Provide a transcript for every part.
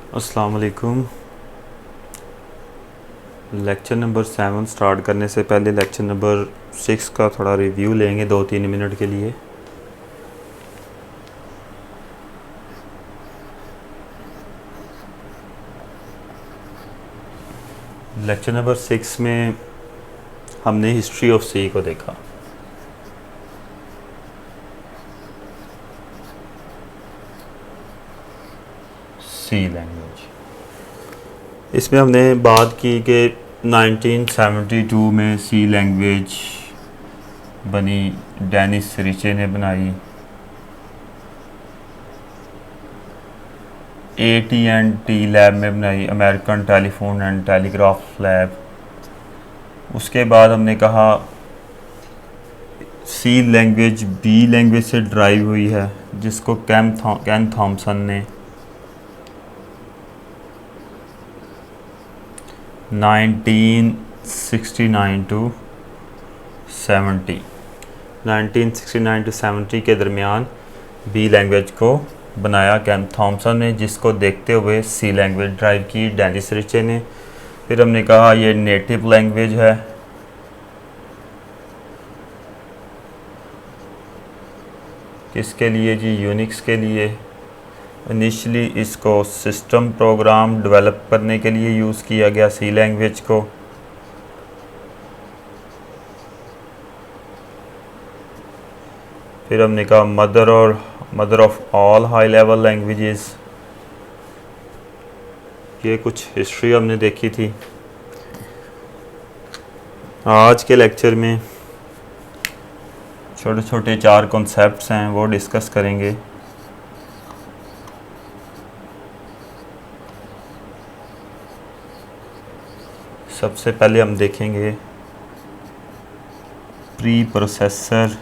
अस्सलाम वालेकुम। Lecture number 7 start करने से पहले लेक्चर नंबर 6 का थोड़ा रिव्यू लेंगे 2-3 मिनट के लिए। लेक्चर नंबर 6 में हमने हिस्ट्री ऑफ सी को देखा। सी लैंग्वेज, इसमें हमने बात की कि 1972 में सी लैंग्वेज बनी, डेनिस रिचे ने बनाई। AT&T लैब में बनाई, American telephone and telegraph lab. उसके बाद हमने कहा सी लैंग्वेज बी लैंग्वेज से ड्राइव हुई है, जिसको कैन थॉमसन ने 1969 टू 70 के दरमियान बी लैंग्वेज को बनाया कैन थॉमसन ने, जिसको देखते हुए सी लैंग्वेज ड्राइव की डेनिस रिचे ने। फिर हमने कहा ये नेटिव लैंग्वेज है। किसके लिए जी? यूनिक्स के लिए। इनिशियली इसको सिस्टम प्रोग्राम डेवलप करने के लिए यूज़ किया गया सी लैंग्वेज को। फिर हमने कहा mother of all high level languages. ये कुछ हिस्ट्री हमने देखी थी। आज के लेक्चर में छोटे छोटे 4 कॉन्सेप्ट्स हैं, वो डिस्कस करेंगे। सबसे पहले हम देखेंगे प्री प्रोसेसर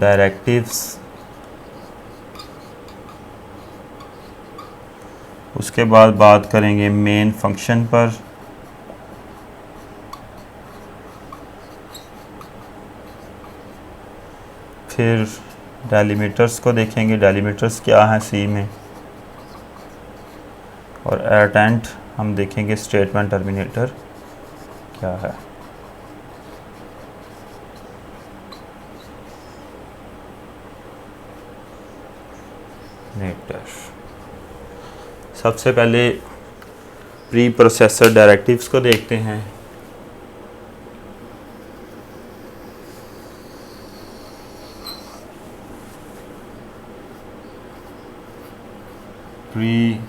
डायरेक्टिव्स। उसके बाद बात करेंगे मेन फंक्शन पर। फिर डेलीमीटर्स को देखेंगे, डेलीमीटर्स क्या हैं सी में। और एट एंड हम देखेंगे स्टेटमेंट टर्मिनेटर क्या है। सबसे पहले प्री प्रोसेसर डायरेक्टिव्स को देखते हैं। Pre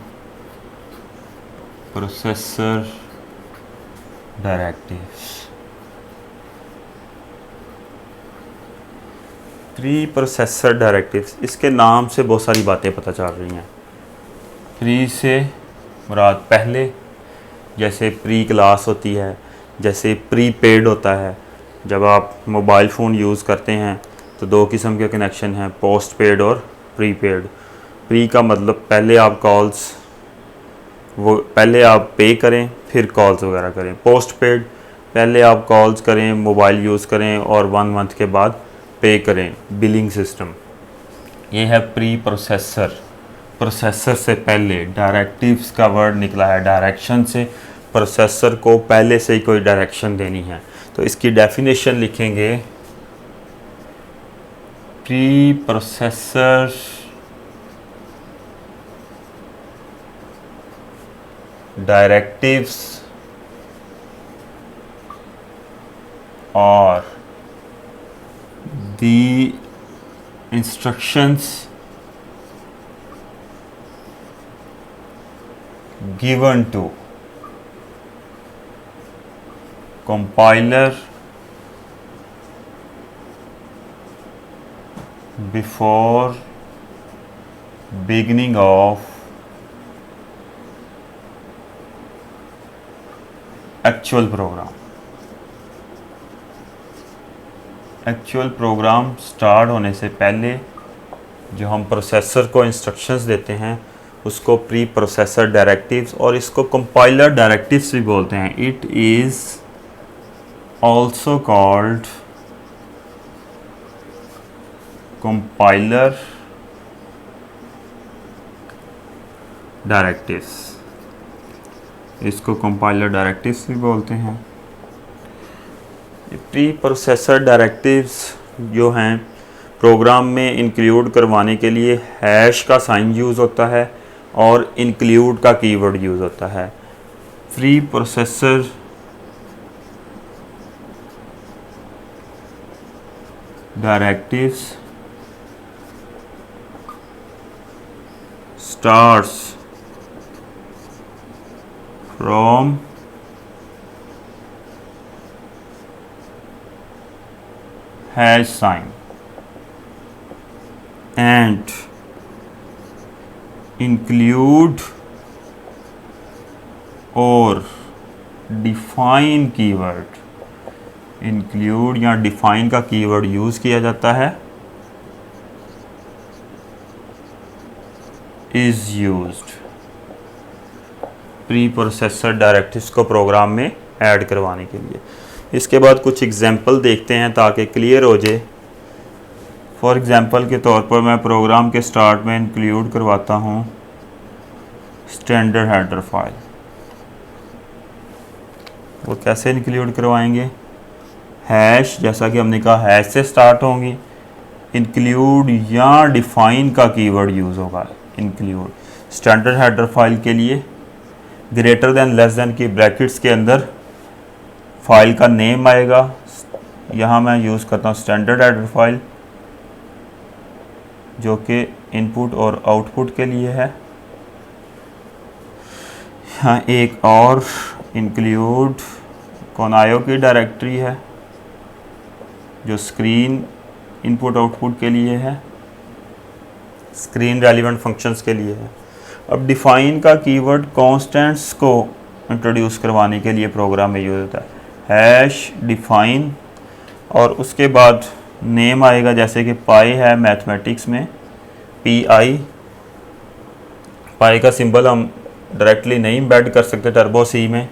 processor directives, pre processor directives, इसके नाम से बहुत सारी बातें पता चल रही हैं। प्री से मुराद पहले, जैसे प्री क्लास होती है, जैसे प्री पेड होता है। जब आप मोबाइल फ़ोन यूज़ करते हैं तो 2 किस्म के कनेक्शन हैं, पोस्ट पेड और प्री पेड। प्री का मतलब पहले आप पे करें फिर कॉल्स वगैरह करें। पोस्ट पेड पहले आप कॉल्स करें, मोबाइल यूज़ करें और 1 मंथ के बाद पे करें, बिलिंग सिस्टम। ये है प्री प्रोसेसर। प्रोसेसर से पहले, डायरेक्टिव्स का वर्ड निकला है डायरेक्शन से। प्रोसेसर को पहले से ही कोई डायरेक्शन देनी है तो इसकी डेफिनेशन लिखेंगे। Pre processor directives or the instructions given to compiler before beginning of actual program start होने से पहले जो हम प्रोसेसर को इंस्ट्रक्शंस देते हैं उसको प्री प्रोसेसर डायरेक्टिव्स, और इसको कंपाइलर डायरेक्टिव्स भी बोलते हैं। It is also called compiler directives, इसको कंपाइलर डायरेक्टिव्स भी बोलते हैं। प्री प्रोसेसर डायरेक्टिव्स जो हैं प्रोग्राम में इंक्लूड करवाने के लिए हैश का साइन यूज़ होता है और इंक्लूड का कीवर्ड यूज़ होता है। Pre processor directives starts from hash sign and include or define keyword। Include या डिफाइन का कीवर्ड यूज़ किया जाता है, is used pre processor directives को प्रोग्राम में ऐड करवाने के लिए। इसके बाद कुछ एग्जांपल देखते हैं ताकि क्लियर हो जाए। फॉर एग्जांपल के तौर पर मैं प्रोग्राम के स्टार्ट में इंक्लूड करवाता हूँ स्टैंडर्ड हेडर फाइल। वो कैसे इंक्लूड करवाएंगे? हैश, जैसा कि हमने कहा हैश से स्टार्ट होंगी। इंक्लूड या डिफाइन का कीवर्ड यूज़ होगा। इंक्लूड स्टैंडर्ड हेडर फाइल के लिए ग्रेटर देन लेस देन की ब्रैकेट्स के अंदर फाइल का नेम आएगा। यहाँ मैं यूज़ करता हूँ स्टैंडर्ड हेडर फाइल जो कि इनपुट और आउटपुट के लिए है। यहाँ एक और इंक्लूड कोनायो की डायरेक्टरी है जो स्क्रीन इनपुट आउटपुट के लिए है, स्क्रीन रेलिवेंट फंक्शंस के लिए है। अब डिफाइन का कीवर्ड कांस्टेंट्स को इंट्रोड्यूस करवाने के लिए प्रोग्राम में यूज़ होता है। हैश डिफाइन और उसके बाद नेम आएगा, जैसे कि पाई है मैथमेटिक्स में PI। पाई का सिंबल हम डायरेक्टली नहीं एम्बेड कर सकते टर्बो सी में,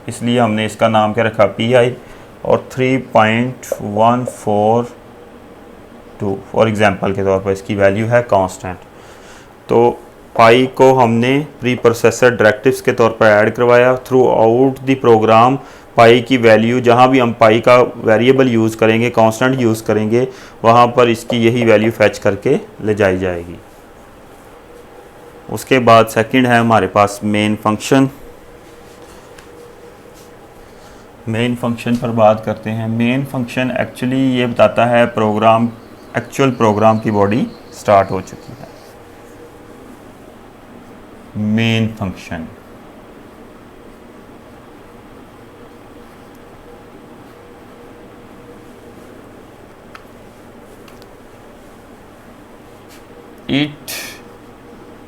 इसलिए हमने इसका नाम क्या रखा PI और 3.142 फॉर एग्जांपल के तौर पर इसकी वैल्यू है कांस्टेंट। तो पाई को हमने प्री प्रोसेसर डायरेक्टिव्स के तौर पर ऐड करवाया। थ्रू आउट द प्रोग्राम पाई की वैल्यू, जहाँ भी हम पाई का वेरिएबल यूज़ करेंगे, कांस्टेंट यूज़ करेंगे, वहाँ पर इसकी यही वैल्यू फैच करके ले जाई जाएगी। उसके बाद सेकंड है हमारे पास मेन फंक्शन। मेन फंक्शन पर बात करते हैं। मेन फंक्शन एक्चुअली ये बताता है प्रोग्राम, एक्चुअल प्रोग्राम की बॉडी स्टार्ट हो चुकी है। Main function it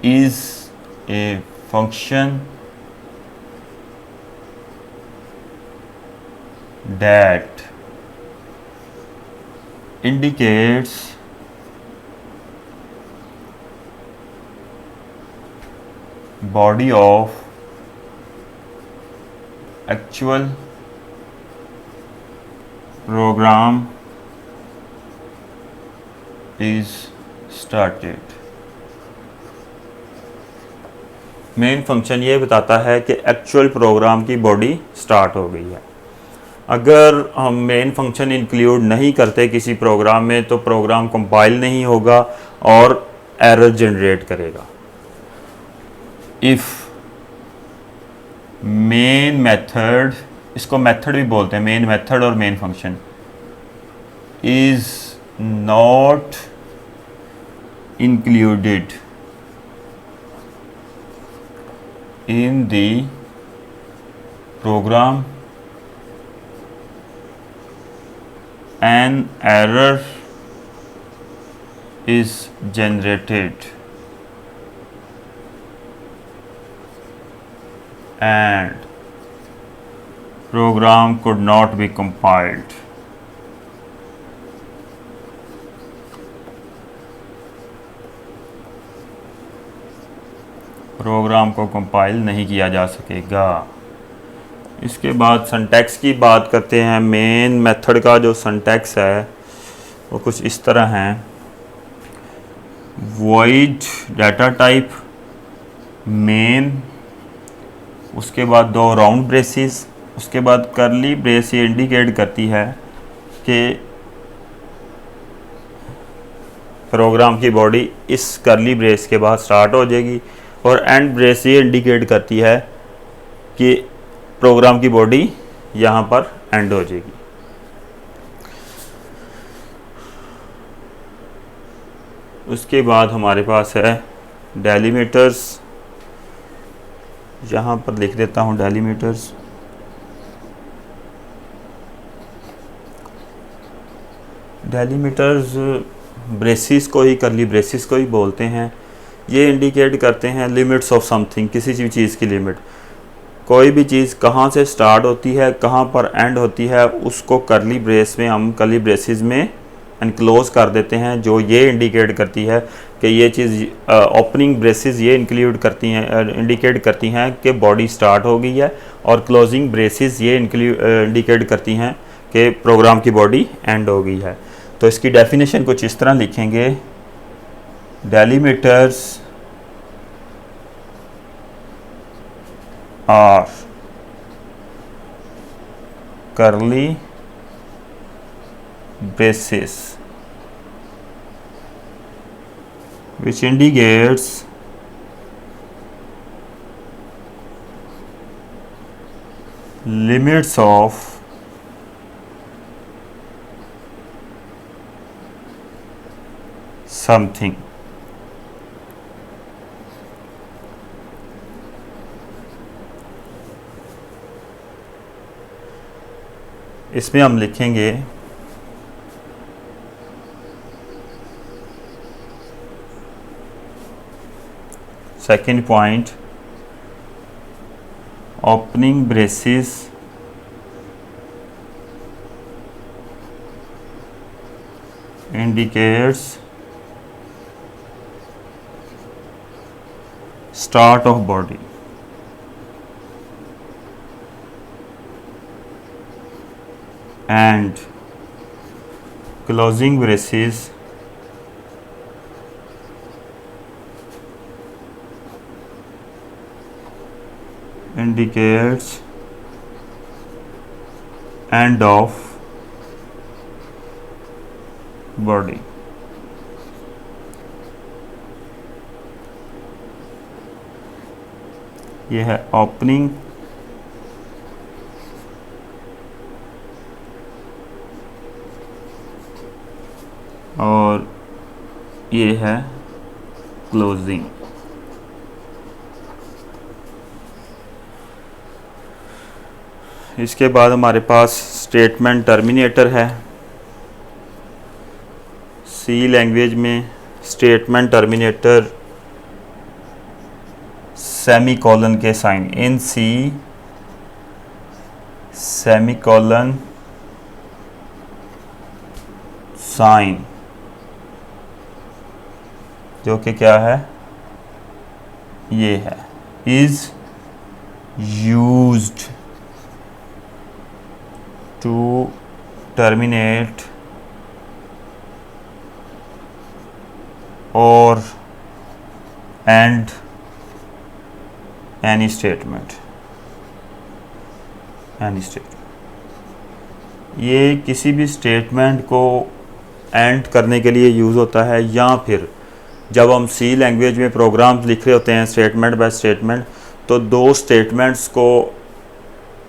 is a function that indicates body of actual program is started। Main function ये बताता है कि एक्चुअल प्रोग्राम की बॉडी स्टार्ट हो गई है। अगर हम मेन फंक्शन इंक्लूड नहीं करते किसी प्रोग्राम में तो प्रोग्राम कंपाइल नहीं होगा और एरर जनरेट करेगा। इफ़ मेन मेथड, इसको मेथड भी बोलते हैं, मेन मेथड और main function, is not included in the program, an error is generated and program could not be compiled। Program को कंपाइल नहीं किया जा सकेगा। इसके बाद सिंटैक्स की बात करते हैं। मेन मेथड का जो सिंटैक्स है वो कुछ इस तरह है। वॉइड डाटा टाइप मेन, उसके बाद 2 राउंड ब्रेसेस, उसके बाद करली ब्रेस ये इंडिकेट करती है कि प्रोग्राम की बॉडी इस करली ब्रेस के बाद स्टार्ट हो जाएगी, और एंड ब्रेस ये इंडिकेट करती है कि प्रोग्राम की बॉडी यहाँ पर एंड हो जाएगी। उसके बाद हमारे पास है डेलीमीटर्स, यहाँ पर लिख देता हूँ डेलीमीटर्स। डेलीमीटर्स ब्रेसिस को ही, करली ब्रेसिस को ही बोलते हैं। ये इंडिकेट करते हैं लिमिट्स ऑफ समथिंग, किसी भी चीज़ की लिमिट। कोई भी चीज़ कहाँ से स्टार्ट होती है, कहाँ पर एंड होती है, उसको करली ब्रेस में, हम करली ब्रेसिस में एनक्लोज कर देते हैं, जो ये इंडिकेट करती है कि ये चीज़ ओपनिंग ब्रेसेस ये इंडिकेट करती हैं कि बॉडी स्टार्ट हो गई है, और क्लोजिंग ब्रेसेस ये इंडिकेट करती हैं कि प्रोग्राम की बॉडी एंड हो गई है। तो इसकी डेफिनेशन कुछ इस तरह लिखेंगे, डेलीमीटर्स are curly braces which indicates limits of something। इसमें हम लिखेंगे second point, opening braces indicates start of body। and closing braces indicates end of body। यह है ओपनिंग, और ये है क्लोजिंग। इसके बाद हमारे पास स्टेटमेंट टर्मिनेटर है। सी लैंग्वेज में स्टेटमेंट टर्मिनेटर सेमीकोलन के साइन, इन सी सेमीकोलन साइन, जो कि क्या है, ये है, इज यूज्ड टू टर्मिनेट और एंड एनी स्टेटमेंट। ये किसी भी स्टेटमेंट को एंड करने के लिए यूज़ होता है, या फिर जब हम सी लैंग्वेज में प्रोग्राम्स लिख रहे होते हैं स्टेटमेंट बाय स्टेटमेंट, तो 2 स्टेटमेंट्स को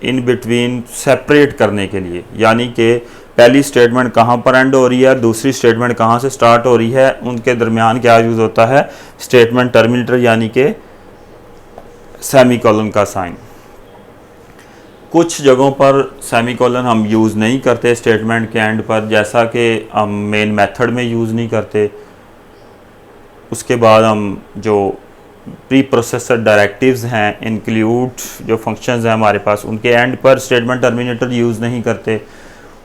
इन बिटवीन सेपरेट करने के लिए, यानी कि पहली स्टेटमेंट कहाँ पर एंड हो रही है, दूसरी स्टेटमेंट कहाँ से स्टार्ट हो रही है, उनके दरमियान क्या यूज़ होता है, स्टेटमेंट टर्मिनेटर यानी कि सेमीकोलन का साइन। कुछ जगहों पर सेमीकोलन हम यूज़ नहीं करते स्टेटमेंट के एंड पर, जैसा कि हम मेन मेथड में यूज़ नहीं करते। उसके बाद हम जो प्री प्रोसेसर डायरेक्टिव्स हैं, इंक्लूड जो फंक्शंस हैं हमारे पास, उनके एंड पर स्टेटमेंट टर्मिनेटर यूज़ नहीं करते।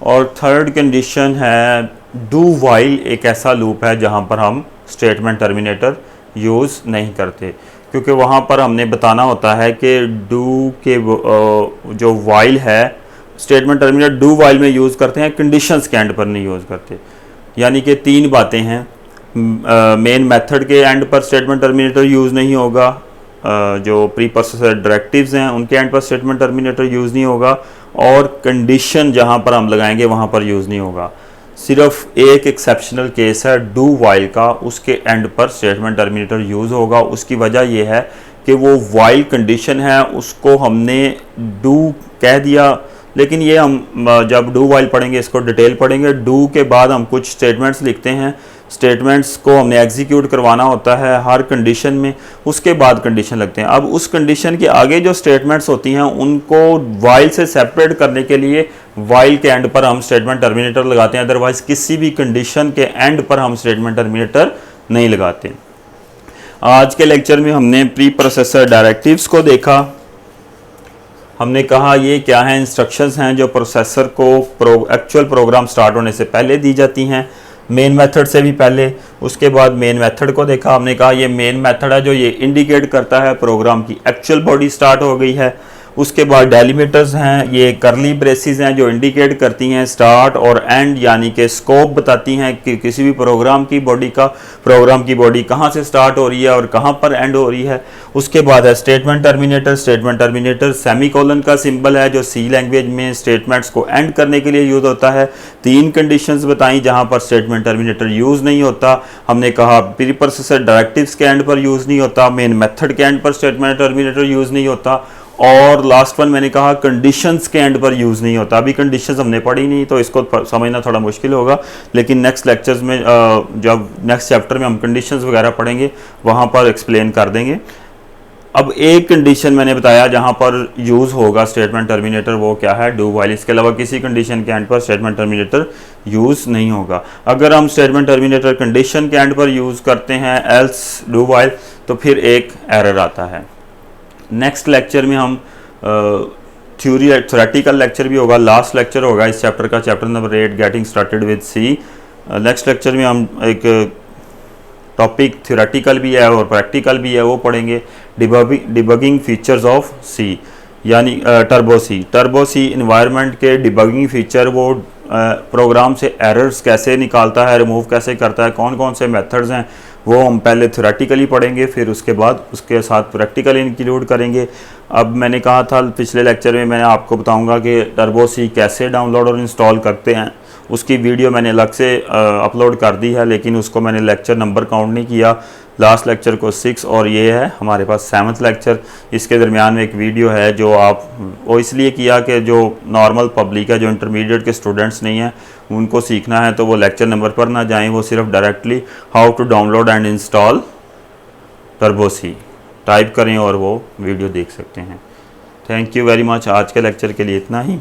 और थर्ड कंडीशन है डू वाइल, एक ऐसा लूप है जहाँ पर हम स्टेटमेंट टर्मिनेटर यूज़ नहीं करते, क्योंकि वहाँ पर हमने बताना होता है कि डू के जो वाइल है, स्टेटमेंट टर्मिनेटर डू वाइल में यूज़ करते हैं, कंडीशंस के एंड पर नहीं यूज़ करते। यानी कि 3 बातें हैं, मेन मेथड के एंड पर स्टेटमेंट टर्मिनेटर यूज़ नहीं होगा, जो प्री प्रोसेसर डायरेक्टिव्स हैं उनके एंड पर स्टेटमेंट टर्मिनेटर यूज़ नहीं होगा, और कंडीशन जहाँ पर हम लगाएंगे वहाँ पर यूज़ नहीं होगा। सिर्फ एक एक्सेप्शनल केस है डू वाइल का, उसके एंड पर स्टेटमेंट टर्मिनेटर यूज़ होगा। उसकी वजह यह है कि वो वाइल कंडीशन है उसको हमने डू कह दिया, लेकिन ये हम जब डू वाइल पढ़ेंगे इसको डिटेल पढ़ेंगे। डू के बाद हम कुछ स्टेटमेंट्स लिखते हैं, स्टेटमेंट्स को हमने एग्जीक्यूट करवाना होता है हर कंडीशन में, उसके बाद कंडीशन लगते हैं। अब उस कंडीशन के आगे जो स्टेटमेंट्स होती हैं उनको वाइल से सेपरेट करने के लिए वाइल के एंड पर हम स्टेटमेंट टर्मिनेटर लगाते हैं, अदरवाइज किसी भी कंडीशन के एंड पर हम स्टेटमेंट टर्मिनेटर नहीं लगाते। आज के लेक्चर में हमने प्री प्रोसेसर डायरेक्टिव्स को देखा। हमने कहा ये क्या है, इंस्ट्रक्शंस हैं जो प्रोसेसर को एक्चुअल प्रोग्राम स्टार्ट होने से पहले दी जाती हैं, मेन मेथड से भी पहले। उसके बाद मेन मेथड को देखा, हमने कहा ये मेन मेथड है जो ये इंडिकेट करता है प्रोग्राम की एक्चुअल बॉडी स्टार्ट हो गई है। उसके बाद डेलिमिटर्स हैं, ये करली ब्रेसेस हैं जो इंडिकेट करती हैं स्टार्ट और एंड, यानी कि स्कोप बताती हैं कि किसी भी प्रोग्राम की बॉडी कहाँ से स्टार्ट हो रही है और कहाँ पर एंड हो रही है। उसके बाद है statement terminator. Statement terminator semicolon का सिंबल है जो सी लैंग्वेज में स्टेटमेंट्स को एंड करने के लिए यूज़ होता है। 3 कंडीशंस बताई जहाँ पर स्टेटमेंट टर्मिनेटर यूज़ नहीं होता। हमने कहा प्री प्रोसेसर डायरेक्टिव्स के एंड पर यूज़ नहीं होता, मेन मेथड के एंड पर स्टेटमेंट टर्मिनेटर यूज़ नहीं होता, और लास्ट वन मैंने कहा कंडीशंस के एंड पर यूज़ नहीं होता। अभी कंडीशंस हमने पढ़ी नहीं तो इसको समझना थोड़ा मुश्किल होगा, लेकिन नेक्स्ट लेक्चर्स में जब नेक्स्ट चैप्टर में हम कंडीशंस वगैरह पढ़ेंगे वहाँ पर एक्सप्लेन कर देंगे। अब एक कंडीशन मैंने बताया जहाँ पर यूज़ होगा स्टेटमेंट टर्मिनेटर, वो क्या है, डू वाइल। इसके अलावा किसी कंडीशन के एंड पर स्टेटमेंट टर्मिनेटर यूज़ नहीं होगा। अगर हम स्टेटमेंट टर्मिनेटर कंडीशन के एंड पर यूज़ करते हैं एल्स डू वाइल, तो फिर एक एरर आता है। नेक्स्ट लेक्चर में हम थ्योरेटिकल लेक्चर भी होगा, लास्ट लेक्चर होगा इस चैप्टर का, chapter number 8 getting started with C. Next lecture में हम एक टॉपिक थ्योरेटिकल भी है और प्रैक्टिकल भी है, वो पढ़ेंगे। डिबगिंग फीचर्स ऑफ सी, यानी टर्बो सी। टर्बो सी इन्वायरमेंट के डिबगिंग फीचर, वो प्रोग्राम से एरर्स कैसे निकालता है, रिमूव कैसे करता है, कौन कौन से मेथड्स हैं, वो हम पहले थ्योरेटिकली पढ़ेंगे, फिर उसके बाद उसके साथ प्रैक्टिकल इंक्लूड करेंगे। अब मैंने कहा था पिछले लेक्चर में मैं आपको बताऊंगा कि टर्बो सी कैसे डाउनलोड और इंस्टॉल करते हैं, उसकी वीडियो मैंने अलग से अपलोड कर दी है, लेकिन उसको मैंने लेक्चर नंबर काउंट नहीं किया। लास्ट लेक्चर को 6 और ये है हमारे पास 7th लेक्चर। इसके दरमियान में एक वीडियो है जो आप वो इसलिए किया कि जो नॉर्मल पब्लिक है, जो इंटरमीडिएट के स्टूडेंट्स नहीं हैं, उनको सीखना है तो वो लेक्चर नंबर पर ना जाएं, वो सिर्फ directly how to download and install turbo C type करें और वो वीडियो देख सकते हैं। Thank you very much. आज के लेक्चर के लिए इतना ही।